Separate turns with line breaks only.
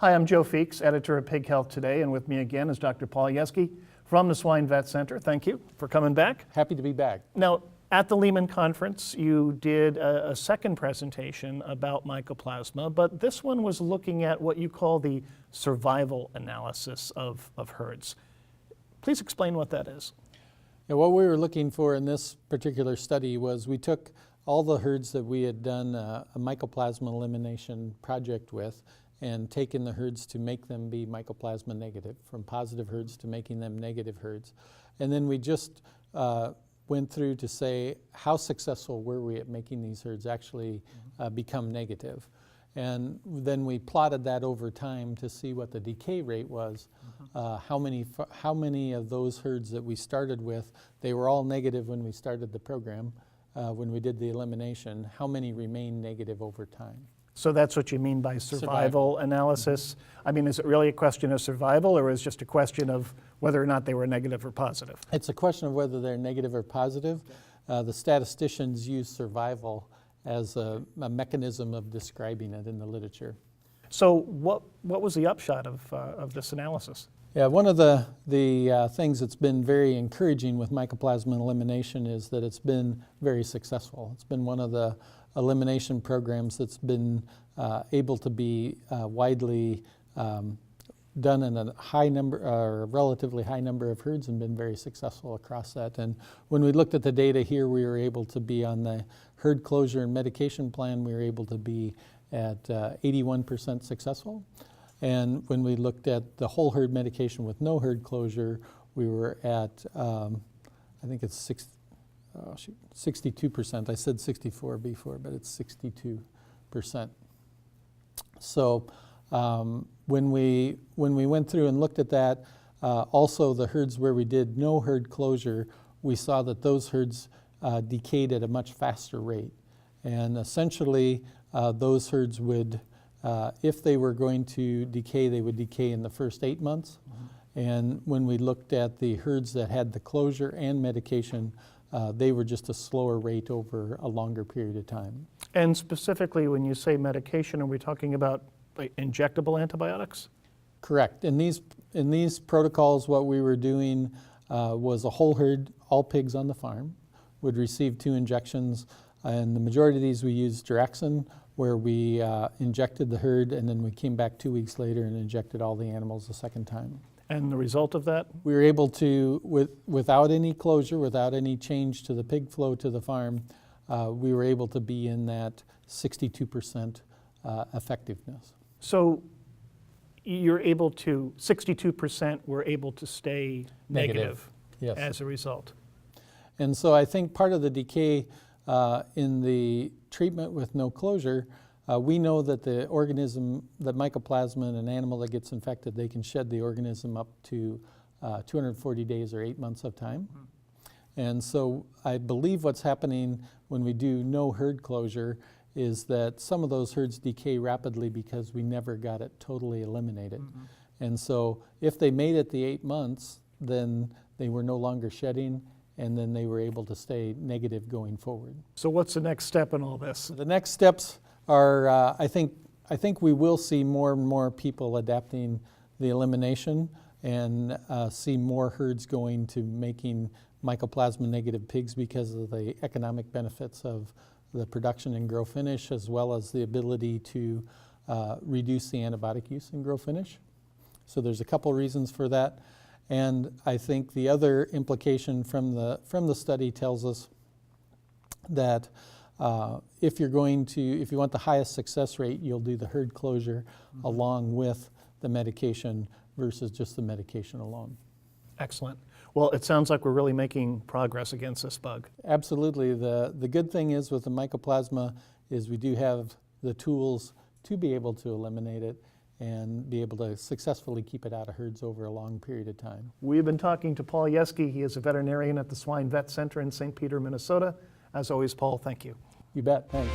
Hi, I'm Joe Feeks, editor of Pig Health Today, and with me again is Dr. Paul Yeske from the Swine Vet Center. Thank you for coming back.
Happy to be back.
Now, at the Lehman Conference, you did a second presentation about mycoplasma, but this one was looking at what you call the survival analysis of herds. Please explain what that is.
Yeah, what we were looking for in this particular study was we took all the herds that we had done a mycoplasma elimination project with and taken the herds to make them be mycoplasma negative, from positive herds to making them negative herds. And then we just went through to say how successful were we at making these herds actually become negative. And then we plotted that over time to see what the decay rate was. How many of those herds that we started with, they were all negative when we started the program, when we did the elimination, how many remained negative over time.
So that's what you mean by survival analysis? I mean, is it really a question of survival, or is it just a question of whether or not they were negative or positive?
It's a question of whether they're negative or positive. The statisticians use survival as a mechanism of describing it in the literature.
So what was the upshot of this analysis?
Yeah, one of the things that's been very encouraging with mycoplasma elimination is that it's been very successful. It's been one of the elimination programs that's been able to be widely done in a high number, or a relatively high number of herds, and been very successful across that. And when we looked at the data here, we were able to be on the herd closure and medication plan, we were able to be at 81% successful. And when we looked at the whole herd medication with no herd closure, we were at, I think it's 62%. I said 64 before, but it's 62%. So when we went through and looked at that, also the herds where we did no herd closure, we saw that those herds decayed at a much faster rate. And essentially, those herds would, if they were going to decay, they would decay in the first 8 months. And when we looked at the herds that had the closure and medication, they were just a slower rate over a longer period of time.
And specifically, when you say medication, are we talking about like injectable antibiotics?
Correct. In these protocols, what we were doing was a whole herd, all pigs on the farm, would receive 2 injections. And the majority of these we used Duraxin, where we injected the herd, and then we came back 2 weeks later and injected all the animals a second time.
And the result of that?
We were able to, without any closure, without any change to the pig flow to the farm, we were able to be in that 62% effectiveness.
So you're able to, 62% were able to stay negative.
Yes.
As a result.
And so I think part of the decay in the treatment with no closure, we know that the organism, that mycoplasma in an animal that gets infected, they can shed the organism up to 240 days or 8 months of time. And so I believe what's happening when we do no herd closure is that some of those herds decay rapidly because we never got it totally eliminated. And so if they made it the 8 months, then they were no longer shedding, and then they were able to stay negative going forward.
So what's the next step in all this?
The next steps are, I think we will see more and more people adapting the elimination and see more herds going to making mycoplasma negative pigs because of the economic benefits of the production in grow finish, as well as the ability to reduce the antibiotic use in grow finish. So there's a couple reasons for that. And I think the other implication from the study tells us that if you want the highest success rate, you'll do the herd closure along with the medication versus just the medication alone.
Excellent. Well, it sounds like we're really making progress against this bug.
Absolutely. The good thing is with the mycoplasma is we do have the tools to be able to eliminate it and be able to successfully keep it out of herds over a long period of time.
We've been talking to Paul Yeske. He is a veterinarian at the Swine Vet Center in St. Peter, Minnesota. As always, Paul, thank you.
You bet. Thanks.